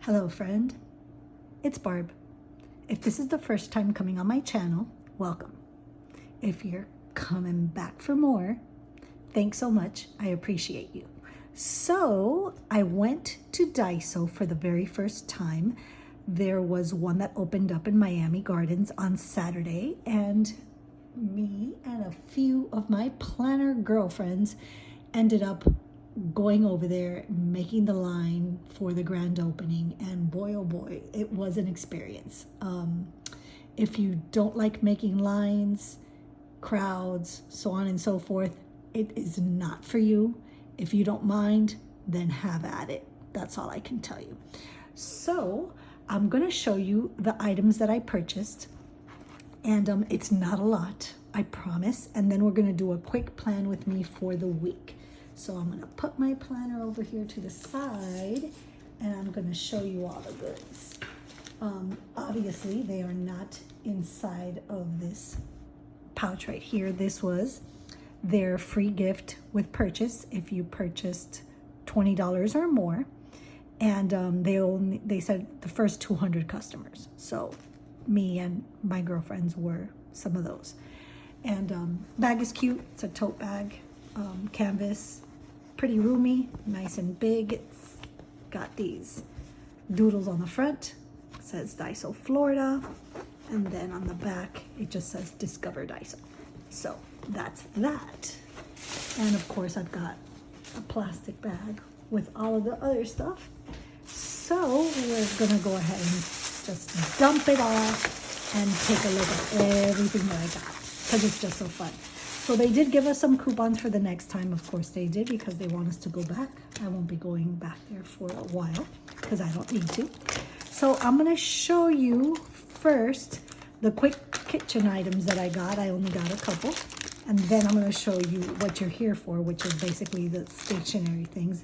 Hello friend, it's Barb. If this is the first time coming on my channel, welcome. If you're coming back for more, thanks so much, I appreciate you. So I went to Daiso for the very first time. There was one that opened up in Miami Gardens on Saturday, and me and a few of my planner girlfriends ended up going over there, making the line for the grand opening, and boy oh boy, it was an experience. If you don't like making lines, crowds, so on and so forth, it is not for you. If you don't mind, then have at it. That's all I can tell you. So I'm gonna show you the items that I purchased, and it's not a lot, I promise, and then we're gonna do a quick plan with me for the week. So I'm gonna put my planner over here to the side, and I'm gonna show you all the goods. Obviously, they are not inside of this pouch right here. This was their free gift with purchase if you purchased $20 or more, and they said the first 200 customers. So me and my girlfriends were some of those. And bag is cute. It's a tote bag, canvas. Pretty roomy, nice and big. It's got these doodles on the front. It says Daiso, Florida. And then on the back, it just says Discover Daiso. So that's that. And of course, I've got a plastic bag with all of the other stuff. So we're gonna go ahead and just dump it off and take a look at everything that I got, because it's just so fun. So they did give us some coupons for the next time. Of course they did, because they want us to go back. I won't be going back there for a while because I don't need to. So I'm gonna show you first the quick kitchen items that I got. I only got a couple. And then I'm gonna show you what you're here for, which is basically the stationery things,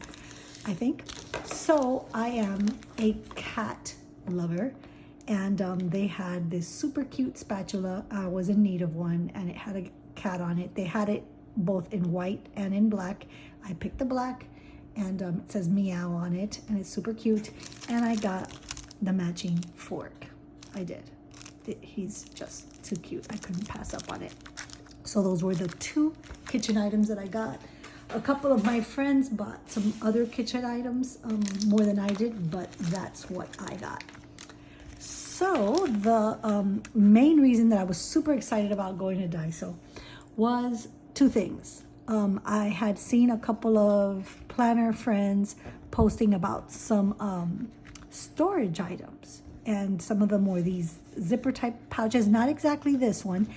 I think. So I am a cat lover, and they had this super cute spatula. I was in need of one, and it had a cat on it. They had it both in white and in black. I picked the black, and it says meow on it, and it's super cute. And I got the matching fork. I did. He's just too cute. I couldn't pass up on it. So those were the two kitchen items that I got. A couple of my friends bought some other kitchen items, more than I did, but that's what I got. So the main reason that I was super excited about going to Daiso was two things. I had seen a couple of planner friends posting about some storage items, and some of them were these zipper type pouches, not exactly this one,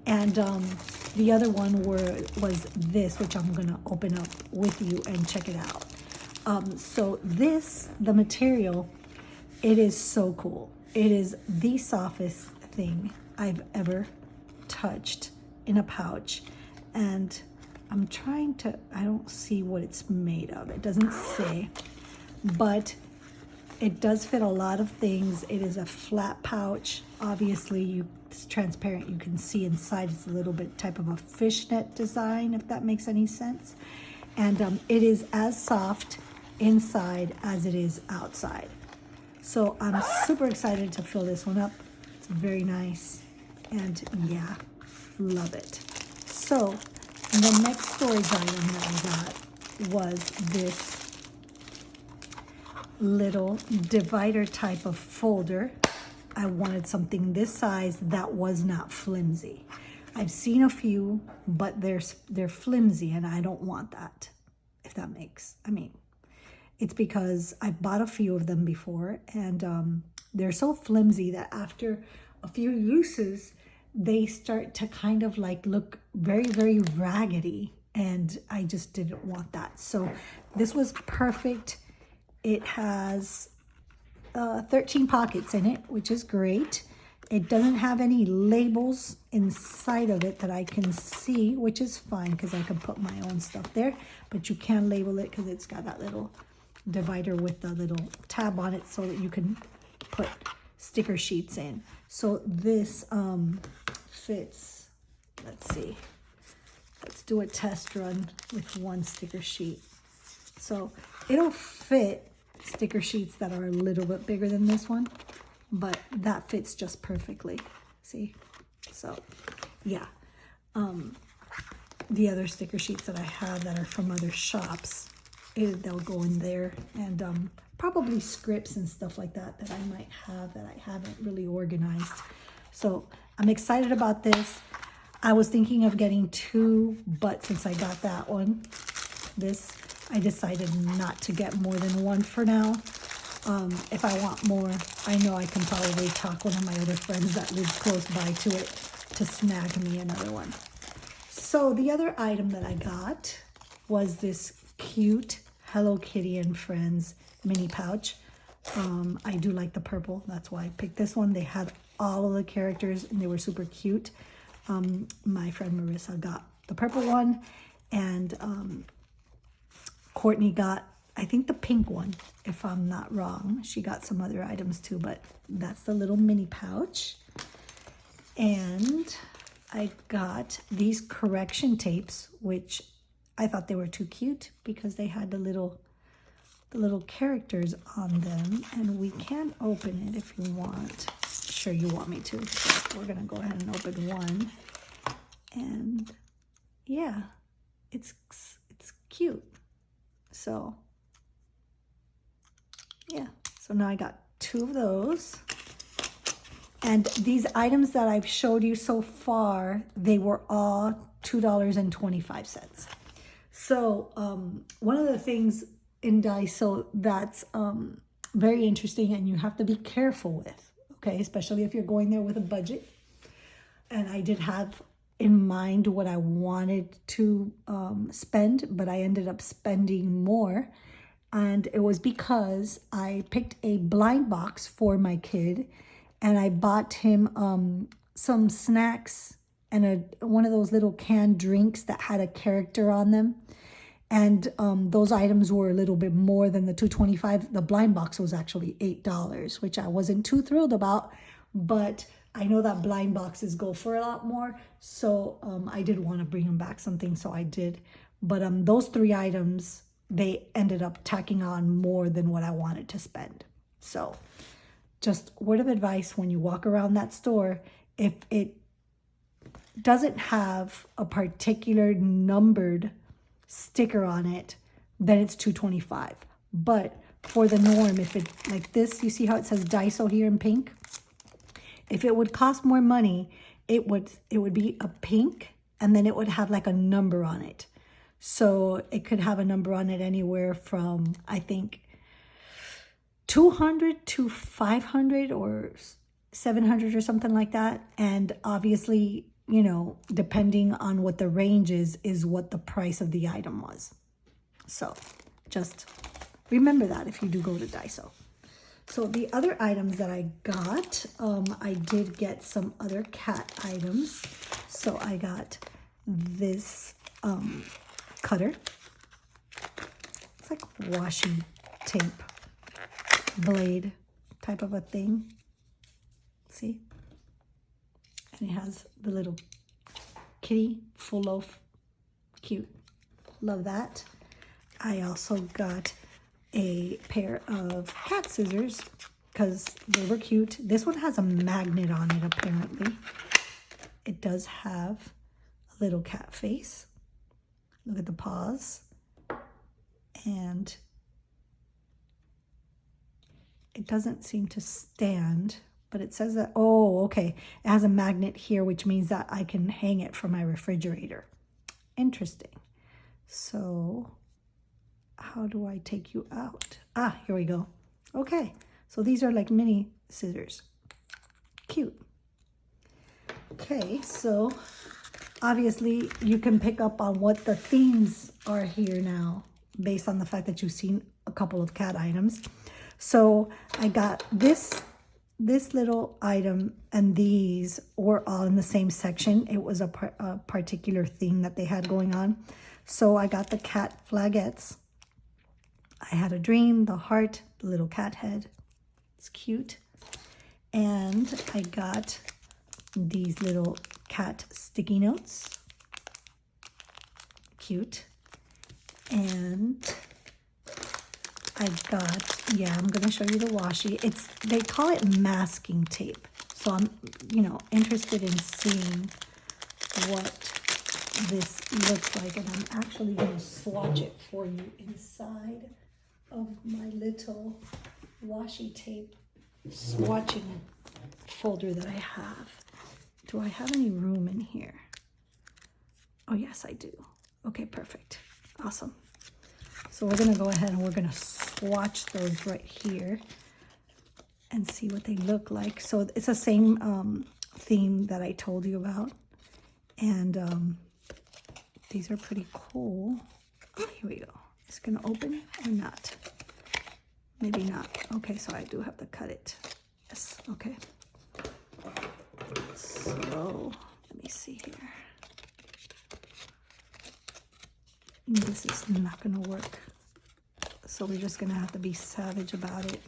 and the other one was this, which I'm gonna open up with you and check it out. So this, the material, it is so cool. It is the softest thing I've ever touched in a pouch. And I'm trying to, I don't see what it's made of. It doesn't say, but it does fit a lot of things. It is a flat pouch. Obviously, it's transparent. You can see inside. It's a little bit type of a fishnet design, if that makes any sense. And it is as soft inside as it is outside. So I'm super excited to fill this one up. It's very nice. And yeah, love it. So the next storage item that I got was this little divider type of folder. I wanted something this size that was not flimsy. I've seen a few, but they're flimsy, and I don't want that, if that makes, it's because I bought a few of them before, and they're so flimsy that after a few uses, they start to kind of like look very, very raggedy, and I just didn't want that. So this was perfect. It has 13 pockets in it, which is great. It doesn't have any labels inside of it that I can see, which is fine because I can put my own stuff there, but you can label it because it's got that little divider with the little tab on it so that you can put sticker sheets in. So this fits, let's see, let's do a test run with one sticker sheet. So it'll fit sticker sheets that are a little bit bigger than this one, but that fits just perfectly. See? So, yeah. The other sticker sheets that I have that are from other shops, they'll go in there, and probably scripts and stuff like that that I might have that I haven't really organized. So I'm excited about this. I was thinking of getting 2, but since I got that one, I decided not to get more than 1 for now. If I want more, I know I can probably talk one of my other friends that lives close by to it to snag me another one. So the other item that I got was this cute Hello Kitty and Friends mini pouch. I do like the purple. That's why I picked this one. They had all of the characters and they were super cute. My friend Marissa got the purple one, and Courtney got, I think, the pink one, if I'm not wrong. She got some other items too, but that's the little mini pouch. And I got these correction tapes, which I thought they were too cute because they had the little characters on them. And we can open it if you want. Sure, you want me to. So we're gonna go ahead and open one. And yeah, it's cute. So yeah, so now I got 2 of those. And these items that I've showed you so far, they were all $2.25. So one of the things in Daiso that's very interesting and you have to be careful with, okay, especially if you're going there with a budget. And I did have in mind what I wanted to spend, but I ended up spending more. And it was because I picked a blind box for my kid, and I bought him some snacks and one of those little canned drinks that had a character on them. And those items were a little bit more than the $2.25. The blind box was actually $8, which I wasn't too thrilled about, but I know that blind boxes go for a lot more. So I did want to bring him back something, so I did. But those 3 items, they ended up tacking on more than what I wanted to spend. So just word of advice, when you walk around that store, if it doesn't have a particular numbered sticker on it, then it's $2.25. But for the norm, if it, like this, you see how it says Daiso here in pink? If it would cost more money, it would be a pink, and then it would have like a number on it. So it could have a number on it anywhere from, I think, 200 to 500 or 700 or something like that. And obviously, you know, depending on what the range is what the price of the item was. So just remember that if you do go to Daiso. So the other items that I got, I did get some other cat items. So I got this cutter. It's like washi tape blade type of a thing. See? And it has the little kitty full loaf. Cute. Love that. I also got a pair of cat scissors because they were cute. This one has a magnet on it, apparently. It does have a little cat face. Look at the paws. And it doesn't seem to stand, but it says that, oh, okay. It has a magnet here, which means that I can hang it from my refrigerator. Interesting. So how do I take you out? Ah, here we go. Okay, so these are like mini scissors. Cute. Okay, so obviously you can pick up on what the themes are here now based on the fact that you've seen a couple of cat items. So I got this little item, and these were all in the same section. It was a particular theme that they had going on. So I got the cat flagettes. I had a dream, the heart, the little cat head. It's cute. And I got these little cat sticky notes. Cute. And I got, yeah, I'm going to show you the washi. They call it masking tape. So I'm, interested in seeing what this looks like. And I'm actually going to swatch it for you inside of my little washi tape swatching folder that I have. Do I have any room in here? Oh, yes, I do. Okay, perfect. Awesome. So we're going to go ahead and we're going to swatch those right here and see what they look like. So it's the same theme that I told you about. And these are pretty cool. Oh, here we go. Is it going to open or not? Maybe not. Okay, so I do have to cut it. Yes, okay. So let me see here. This is not going to work. So we're just going to have to be savage about it.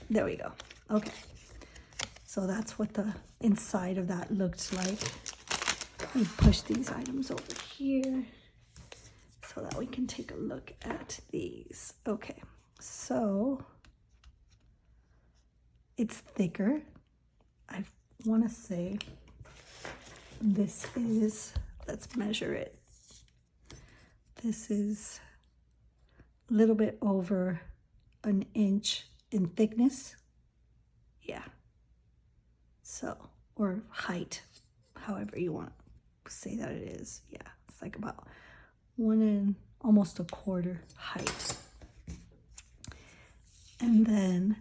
There we go. Okay. So that's what the inside of that looks like. Let me push these items over here so that we can take a look at these. Okay. So it's thicker. I want to say this is, let's measure it. This is a little bit over an inch in thickness. Yeah. So, or height, however you want to say that it is. Yeah, it's like about 1 almost 1/4 height. And then,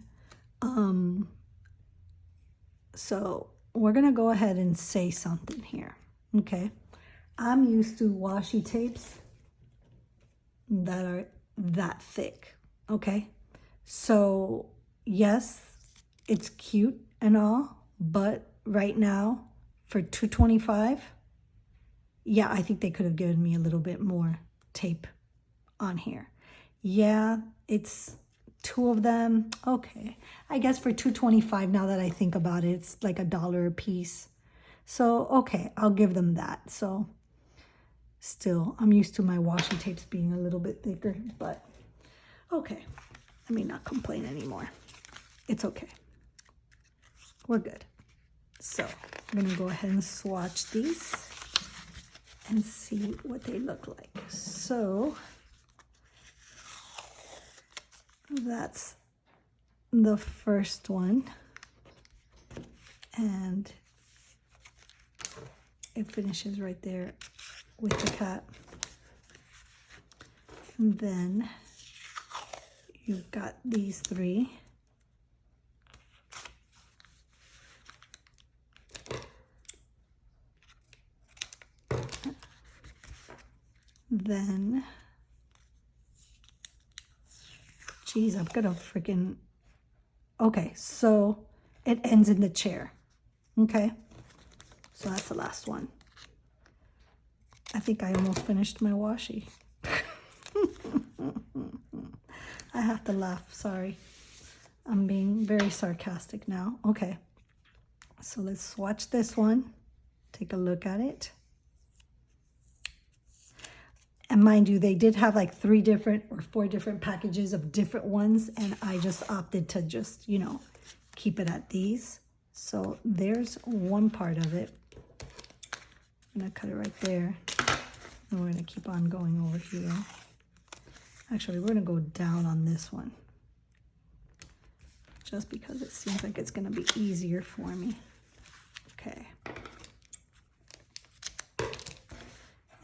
so we're going to go ahead and say something here. Okay. I'm used to washi tapes that are that thick. Okay. So yes, it's cute and all, but right now for $2.25, yeah, I think they could have given me a little bit more tape on here. Yeah, it's 2 of them. Okay. I guess for $2.25, now that I think about it, it's like $1 a piece. So, okay, I'll give them that. So still, I'm used to my washi tapes being a little bit thicker, but okay. Let me not complain anymore. It's okay. We're good. So I'm going to go ahead and swatch these and see what they look like. So that's the first one. And it finishes right there with the cat. And then you've got these 3. Then, geez, I'm gonna freaking, okay, so it ends in the chair. Okay, so that's the last one. I think I almost finished my washi. I have to laugh, sorry. I'm being very sarcastic now. Okay, so let's swatch this one. Take a look at it. And mind you, they did have like 3 different or 4 different packages of different ones. And I just opted to just, keep it at these. So there's one part of it. I'm going to cut it right there. And we're going to keep on going over here. Actually, we're going to go down on this one. Just because it seems like it's going to be easier for me. Okay.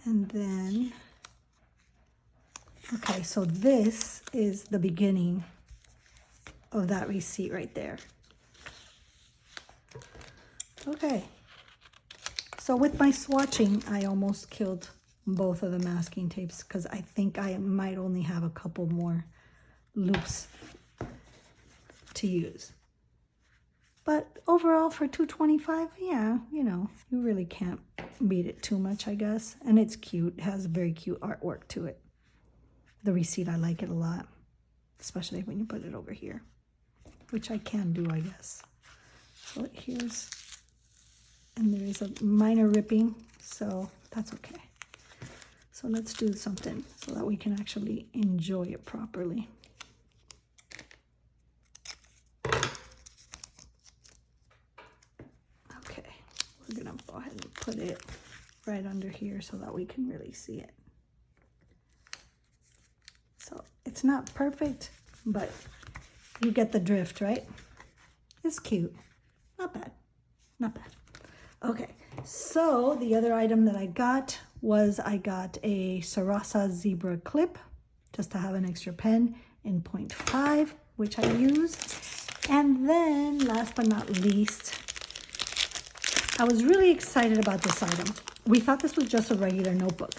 And then, okay, so this is the beginning of that receipt right there. Okay. So with my swatching, I almost killed both of the masking tapes because I think I might only have a couple more loops to use. But overall for $2.25, yeah, you really can't beat it too much, I guess. And it's cute. It has very cute artwork to it. The receipt, I like it a lot, especially when you put it over here, which I can do, I guess. So here's, and there is a minor ripping, so that's okay. So let's do something so that we can actually enjoy it properly. go ahead and put it right under here so that we can really see it. So it's not perfect, but you get the drift, right? It's cute. Not bad. Not bad. Okay, so the other item that I got was I got a Sarasa Zebra clip just to have an extra pen in 0.5, which I use. And then last but not least, I was really excited about this item. We thought this was just a regular notebook,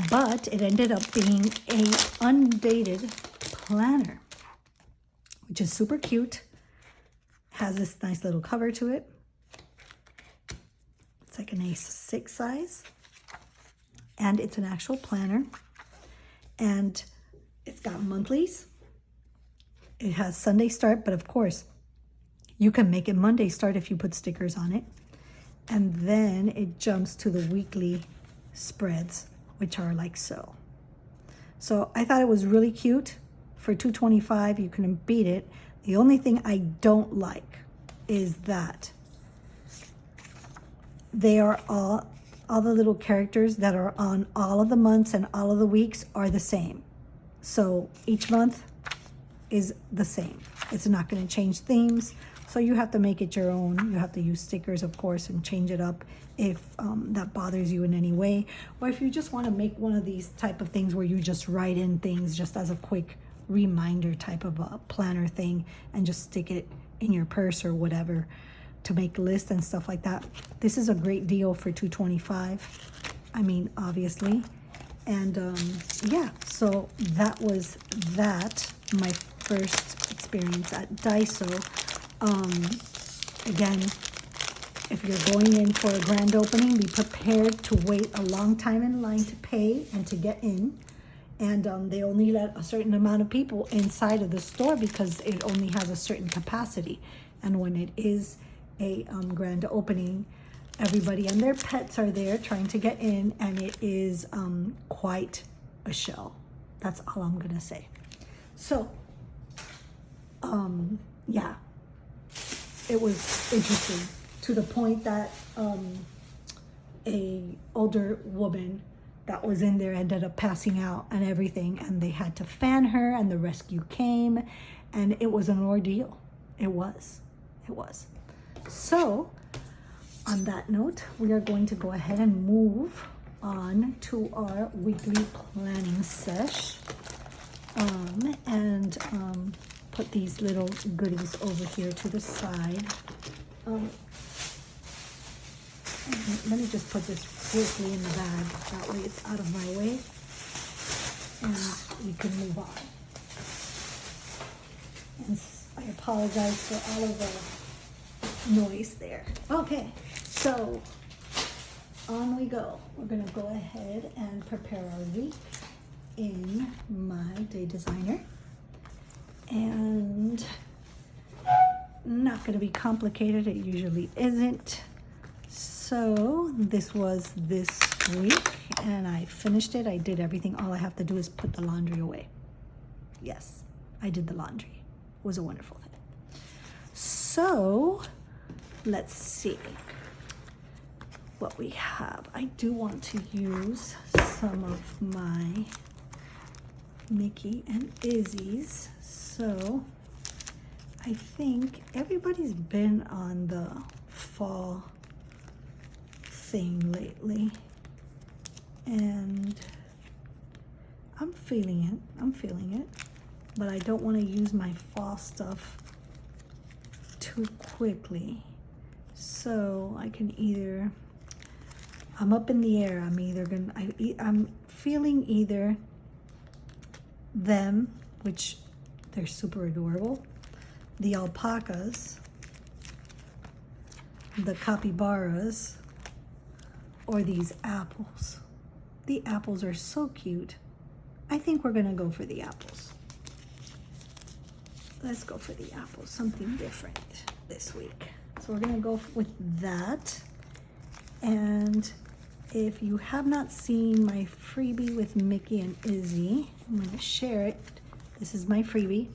but it ended up being a undated planner, which is super cute. Has this nice little cover to it. It's like an A6 size, and it's an actual planner, and it's got monthlies. It has Sunday start, but of course you can make it Monday start if you put stickers on it. And then it jumps to the weekly spreads, which are like so. So I thought it was really cute. For $2.25, you couldn't beat it. The only thing I don't like is that they are all the little characters that are on all of the months and all of the weeks are the same. So each month is the same. It's not going to change themes. So you have to make it your own. You have to use stickers, of course, and change it up if that bothers you in any way. Or if you just want to make one of these type of things where you just write in things just as a quick reminder type of a planner thing and just stick it in your purse or whatever to make lists and stuff like that. This is a great deal for $2.25. I mean, obviously. And yeah, so that was that, my first experience at Daiso. Again, if you're going in for a grand opening, be prepared to wait a long time in line to pay and to get in. And they only let a certain amount of people inside of the store because it only has a certain capacity. And when it is a grand opening, everybody and their pets are there trying to get in, and it is quite a show. That's all I'm gonna say. So, yeah, it was interesting to the point that a older woman that was in there ended up passing out and everything, and they had to fan her, and the rescue came, and it was an ordeal. It was. So, on that note, we are going to go ahead and move on to our weekly planning sesh, and put these little goodies over here to the side. Let me just put this quickly in the bag, that way it's out of my way and we can move on. And I apologize for all of the noise there. Okay, so on we go. We're gonna go ahead and prepare our week in my Day Designer. And not gonna be complicated, it usually isn't. So this was this week and I finished it. I did everything. All I have to do is put the laundry away. Yes, I did the laundry. It was a wonderful thing. So let's see what we have. I do want to use some of my Mickey and Izzy's. So I think everybody's been on the fall thing lately, and I'm feeling it, but I don't want to use my fall stuff too quickly. So I can either, I'm up in the air. I'm feeling either them, which they're super adorable, the alpacas, the capybaras, or these apples. The apples are so cute. I think we're gonna go for the apples. Let's go for the apples, something different this week. So we're gonna go with that. And if you have not seen my freebie with Mickey and Izzy, I'm gonna share it. This is my freebie.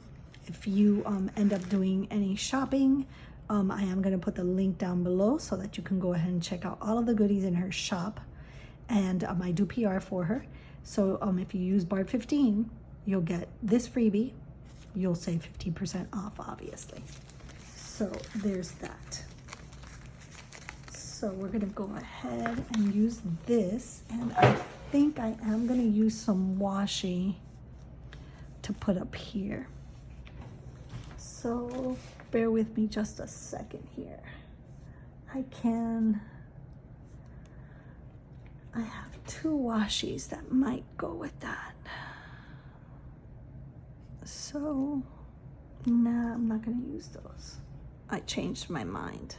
If you end up doing any shopping I am going to put the link down below so that you can go ahead and check out all of the goodies in her shop. And I do PR for her. So if you use Barb15, you'll get this freebie. You'll save 15% off, obviously. So there's that. So we're gonna go ahead and use this. And I think I am gonna use some washi to put up here. So bear with me just a second here. I have two washies that might go with that. So, nah, I'm not gonna use those. I changed my mind.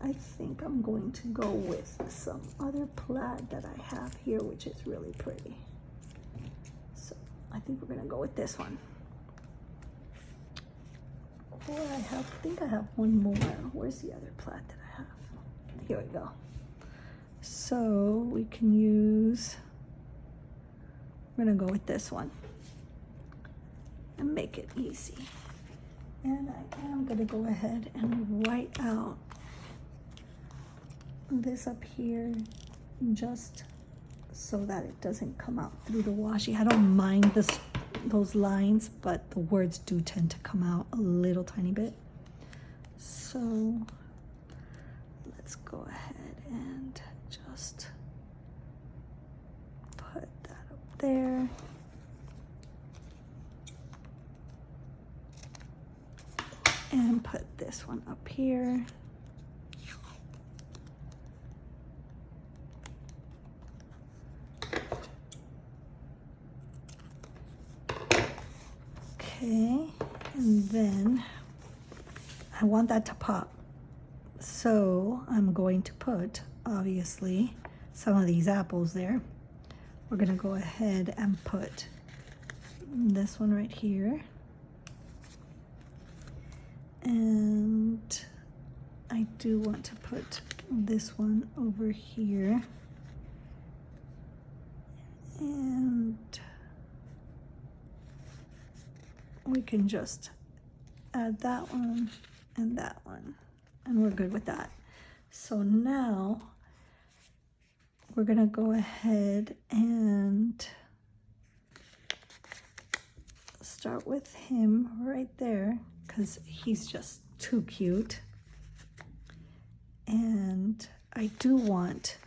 I think I'm going to go with some other plaid that I have here, which is really pretty. So I think we're gonna go with this one. Or I think I have one more. Where's the other plaid that I have? Here we go. So we can use, we're gonna go with this one and make it easy. And I am gonna go ahead and write out this up here just so that it doesn't come out through the washi. I don't mind those lines, but the words do tend to come out a little tiny bit. So let's go ahead and just put that up there. And put this one up here. Okay, and then I want that to pop. So I'm going to put, obviously, some of these apples there. We're gonna go ahead and put this one right here. And I do want to put this one over here. And we can just add that one and that one, and we're good with that. So now we're gonna go ahead and start with him right there, because he's just too cute. And I do want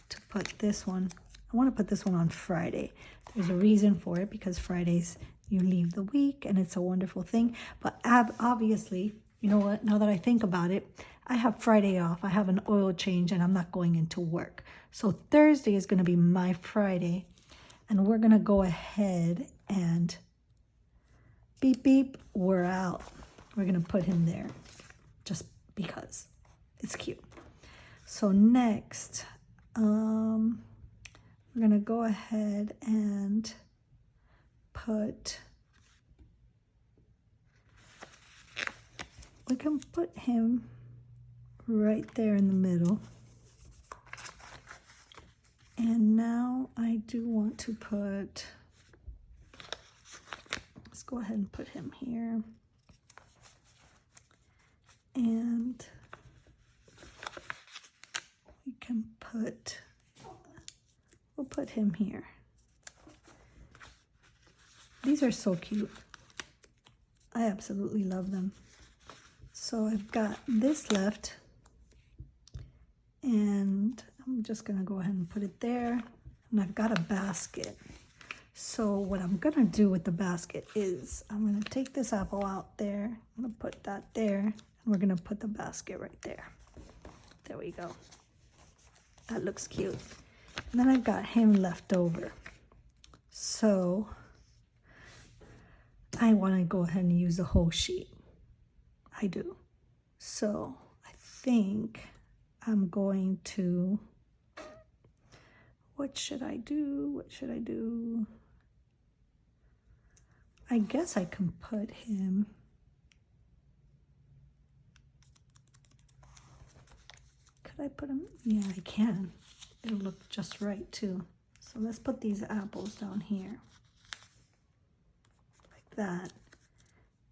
to put this one, I want to put this one on Friday. There's a reason for it, because Fridays you leave the week and it's a wonderful thing. But obviously, you know what, now that I think about it, I have Friday off, I have an oil change, and I'm not going into work. So Thursday is going to be my Friday, and we're going to go ahead and beep beep, we're out. We're gonna put him there just because it's cute. So next, we're gonna go ahead and we can put him right there in the middle. And now I do want to put, let's go ahead and put him here. And we can we'll put him here. These are so cute. I absolutely love them. So I've got this left, and I'm just gonna go ahead and put it there. And I've got a basket. So what I'm gonna do with the basket is I'm gonna take this apple out there. I'm gonna put that there, and we're gonna put the basket right there. There we go. That looks cute. And then I've got him left over. So I wanna go ahead and use the whole sheet. I do. So I think I'm going to, what should I do? What should I do? I guess I can put him, could I put him? Yeah, I can. It'll look just right too. So let's put these apples down here, like that.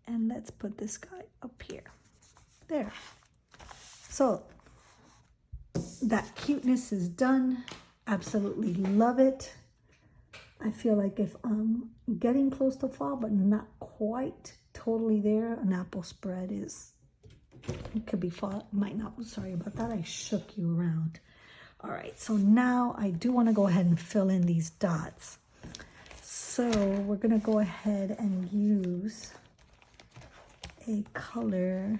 And let's put this guy up here. There. So that cuteness is done. Absolutely love it. I feel like if I'm getting close to fall, but not quite totally there, an apple spread is, it could be fall, might not, sorry about that, I shook you around. All right, so now I do want to go ahead and fill in these dots. So we're gonna go ahead and use a color.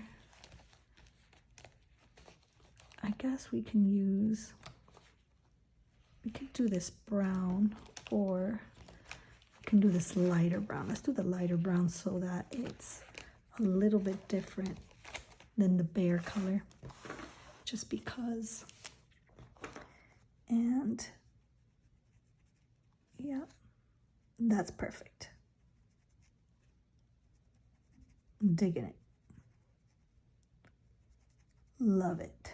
I guess we can do this brown, or we can do this lighter brown. Let's do the lighter brown so that it's a little bit different than the bare color, just because. And yeah, that's perfect. I'm digging it. Love it.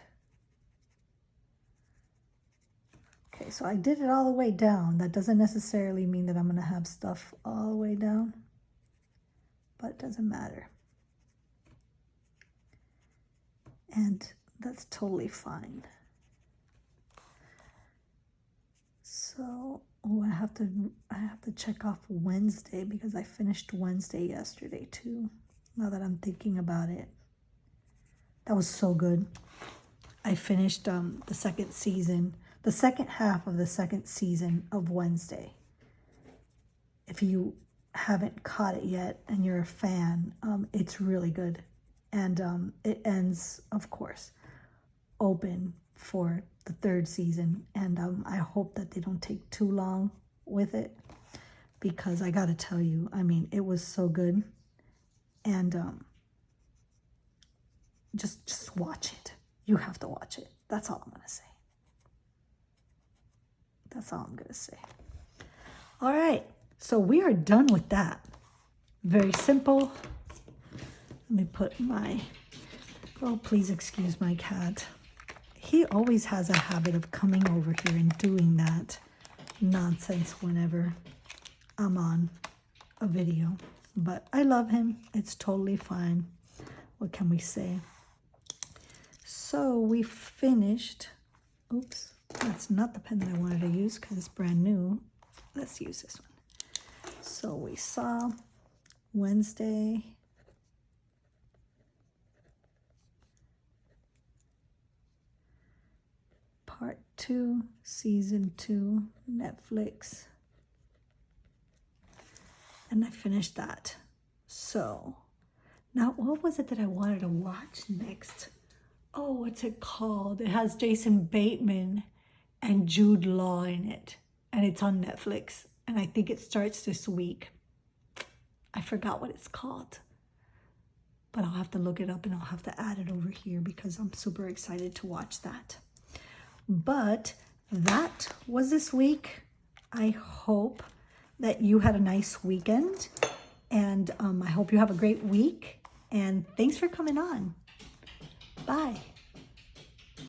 Okay, so I did it all the way down. That doesn't necessarily mean that I'm going to have stuff all the way down, but it doesn't matter. And that's totally fine. So, oh, I have to check off Wednesday because I finished Wednesday yesterday too. Now that I'm thinking about it. That was so good. I finished the second season, the second half of the second season of Wednesday. If you haven't caught it yet and you're a fan, it's really good. And it ends, of course, open for the third season. And I hope that they don't take too long with it, because I gotta tell you, I mean, it was so good. And just watch it. You have to watch it. That's all I'm gonna say. That's all I'm gonna say. All right, so we are done with that. Very simple. Let me put my, oh, please excuse my cat. He always has a habit of coming over here and doing that nonsense whenever I'm on a video. But I love him. It's totally fine. What can we say? So we finished. Oops, that's not the pen that I wanted to use because it's brand new. Let's use this one. So we saw Wednesday. Part 2, Season 2, Netflix. And I finished that. So now what was it that I wanted to watch next? Oh, what's it called? It has Jason Bateman and Jude Law in it. And it's on Netflix. And I think it starts this week. I forgot what it's called. But I'll have to look it up and I'll have to add it over here because I'm super excited to watch that. But that was this week. I hope that you had a nice weekend. And I hope you have a great week. And thanks for coming on. Bye.